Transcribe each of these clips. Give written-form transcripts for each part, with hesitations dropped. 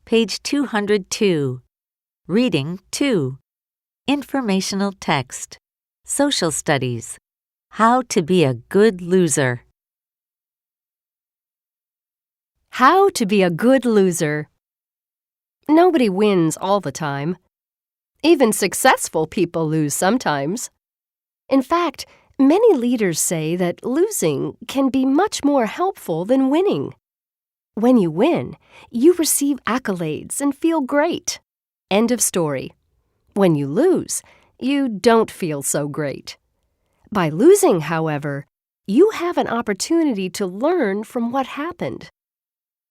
Page 202. Reading 2. Informational text. Social Studies. How to be a good loser. How to be a good loser. Nobody wins all the time. Even successful people lose sometimes. In fact, many leaders say that losing can be much more helpful than winning. When you win, you receive accolades and feel great. End of story. When you lose, you don't feel so great. By losing, however, you have an opportunity to learn from what happened.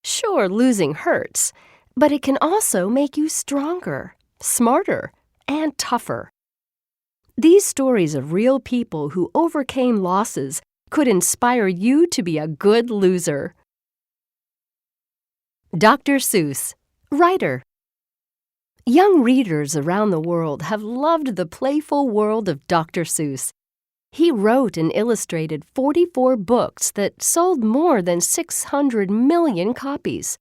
Sure, losing hurts, but it can also make you stronger, smarter, and tougher. These stories of real people who overcame losses could inspire you to be a good loser. Dr. Seuss, writer. Young readers around the world have loved the playful world of Dr. Seuss. He wrote and illustrated 44 books that sold more than 600 million copies.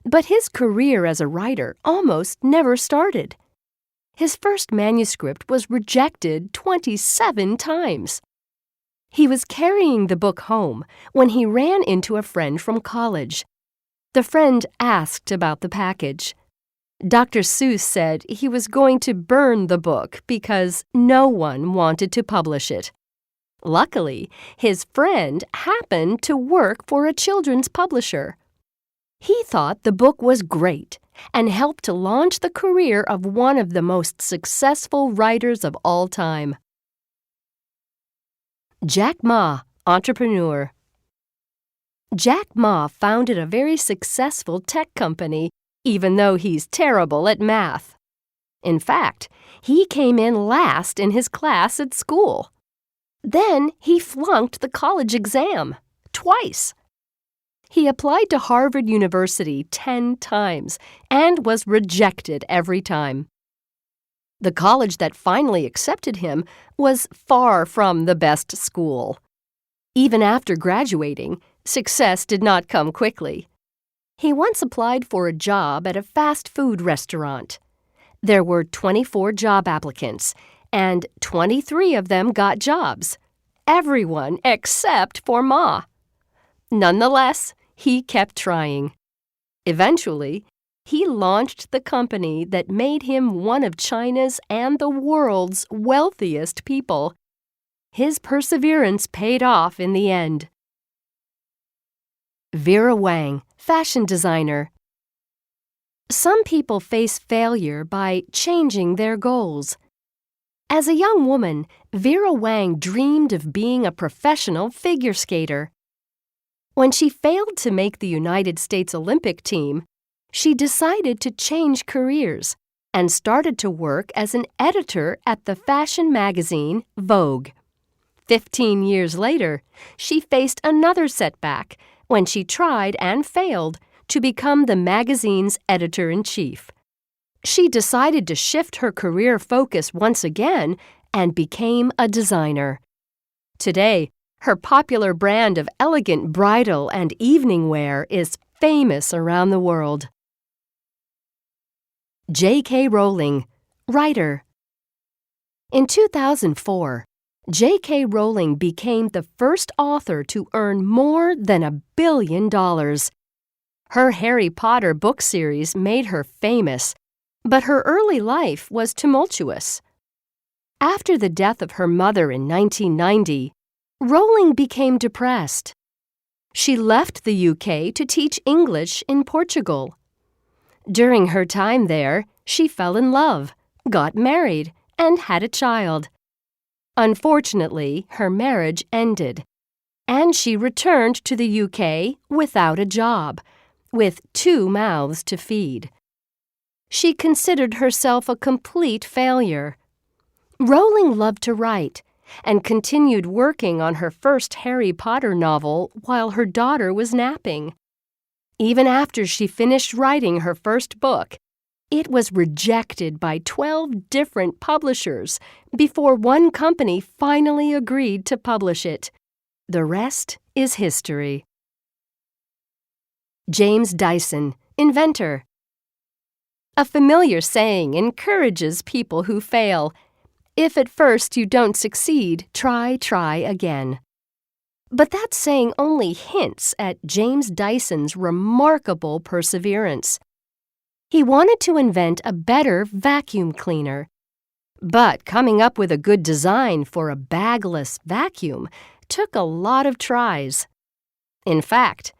But his career as a writer almost never started. His first manuscript was rejected 27 times. He was carrying the book home when he ran into a friend from college. The friend asked about the package. Dr. Seuss said he was going to burn the book because no one wanted to publish it. Luckily, his friend happened to work for a children's publisher. He thought the book was great and helped to launch the career of one of the most successful writers of all time. Jack Ma, entrepreneur. Jack Ma founded a very successful tech company, even though he's terrible at math. In fact, he came in last in his class at school. Then he flunked the college exam twice. He applied to Harvard University 10 times and was rejected every time. The college that finally accepted him was far from the best school. Even after graduating, success did not come quickly. He once applied for a job at a fast food restaurant. There were 24 job applicants, and 23 of them got jobs. Everyone except for Ma. Nonetheless, he kept trying. Eventually, he launched the company that made him one of China's and the world's wealthiest people. His perseverance paid off in the end. Vera Wang, fashion designer. Some people face failure by changing their goals. As a young woman, Vera Wang dreamed of being a professional figure skater. When she failed to make the United States Olympic team, she decided to change careers and started to work as an editor at the fashion magazine Vogue. 15 years later, she faced another setback when she tried and failed to become the magazine's editor-in-chief. She decided to shift her career focus once again and became a designer. Today, her popular brand of elegant bridal and evening wear is famous around the world. J.K. Rowling, writer. In 2004, J.K. Rowling became the first author to earn more than $1 billion. Her Harry Potter book series made her famous, but her early life was tumultuous. After the death of her mother in 1990, Rowling became depressed. She left the UK to teach English in Portugal. During her time there, she fell in love, got married, and had a child. Unfortunately, her marriage ended, and she returned to the UK without a job, with 2 mouths to feed. She considered herself a complete failure. Rowling loved to write and continued working on her first Harry Potter novel while her daughter was napping. Even after she finished writing her first book, it was rejected by 12 different publishers before one company finally agreed to publish it. The rest is history. James Dyson, inventor. A familiar saying encourages people who fail. If at first you don't succeed, try again. But that saying only hints at James Dyson's remarkable perseverance. He wanted to invent a better vacuum cleaner. But coming up with a good design for a bagless vacuum took a lot of tries. In fact,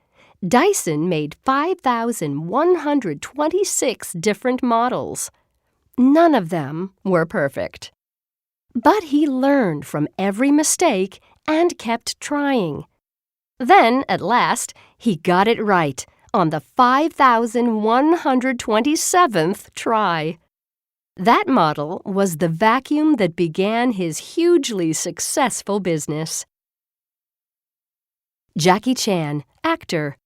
Dyson made 5,126 different models. None of them were perfect. But he learned from every mistake and kept trying. Then, at last, he got it right on the 5,127th try. That model was the vacuum that began his hugely successful business. Jackie Chan, actor.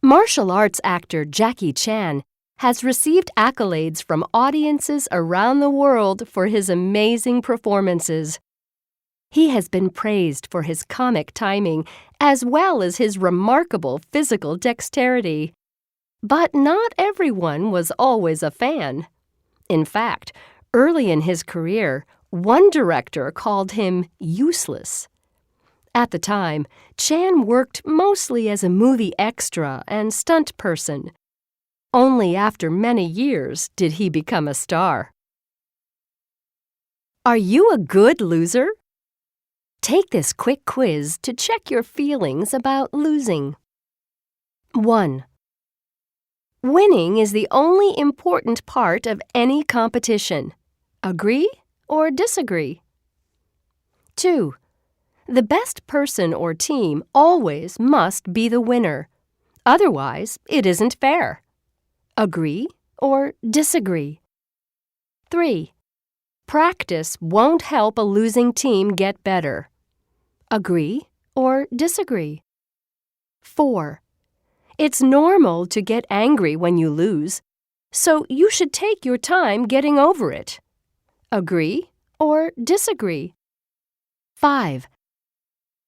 Martial arts actor Jackie Chan has received accolades from audiences around the world for his amazing performances. He has been praised for his comic timing as well as his remarkable physical dexterity. But not everyone was always a fan. In fact, early in his career, one director called him useless. At the time, Chan worked mostly as a movie extra and stunt person. Only after many years did he become a star. Are you a good loser? Take this quick quiz to check your feelings about losing. 1. Winning is the only important part of any competition. Agree or disagree? 2. The best person or team always must be the winner. Otherwise, it isn't fair. Agree or disagree? 3. Practice won't help a losing team get better. Agree or disagree? 4. It's normal to get angry when you lose, so you should take your time getting over it. Agree or disagree? 5.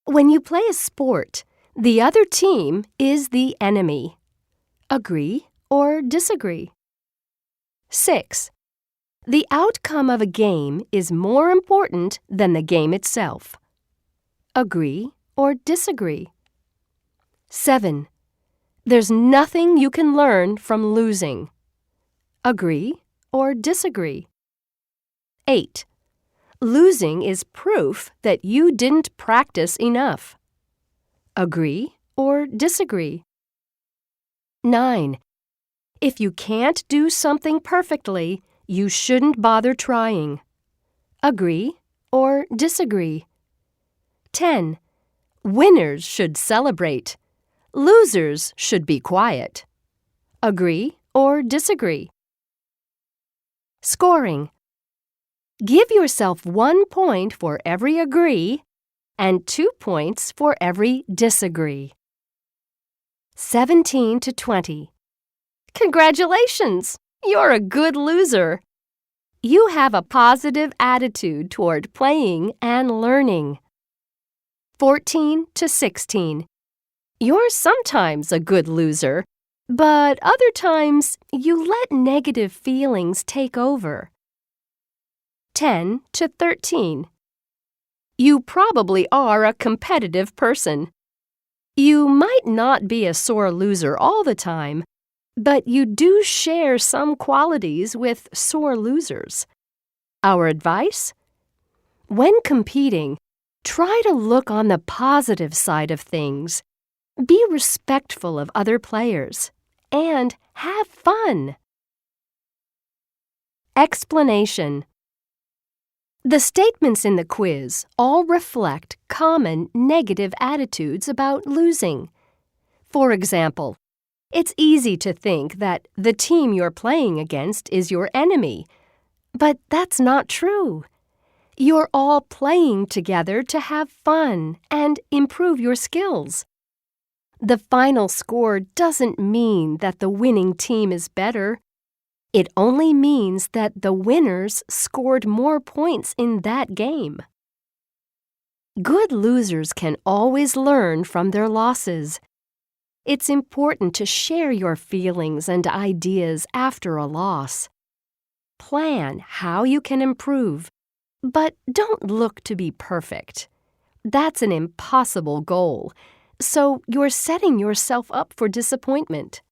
When you play a sport, the other team is the enemy. Agree or disagree? 6. The outcome of a game is more important than the game itself. Agree or disagree? 7. There's nothing you can learn from losing. Agree or disagree? 8. Losing is proof that you didn't practice enough. Agree or disagree? 9. If you can't do something perfectly, you shouldn't bother trying. Agree or disagree? 10. Winners should celebrate. Losers should be quiet. Agree or disagree? Scoring. Give yourself 1 point for every agree and 2 points for every disagree. 17 to 20. Congratulations! You're a good loser. You have a positive attitude toward playing and learning. 14 to 16. You're sometimes a good loser, but other times you let negative feelings take over. 10 to 13. You probably are a competitive person. You might not be a sore loser all the time, but you do share some qualities with sore losers. Our advice? When competing, try to look on the positive side of things. Be respectful of other players and have fun. Explanation. The statements in the quiz all reflect common negative attitudes about losing. For example, it's easy to think that the team you're playing against is your enemy, but that's not true. You're all playing together to have fun and improve your skills. The final score doesn't mean that the winning team is better. It only means that the winners scored more points in that game. Good losers can always learn from their losses. It's important to share your feelings and ideas after a loss. Plan how you can improve, but don't look to be perfect. That's an impossible goal, so you're setting yourself up for disappointment.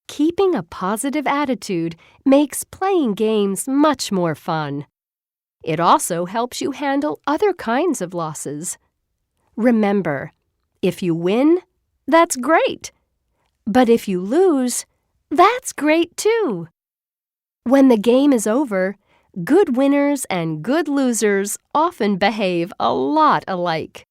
Keeping a positive attitude makes playing games much more fun. It also helps you handle other kinds of losses. Remember, if you win, that's great. But if you lose, that's great too. When the game is over, good winners and good losers often behave a lot alike.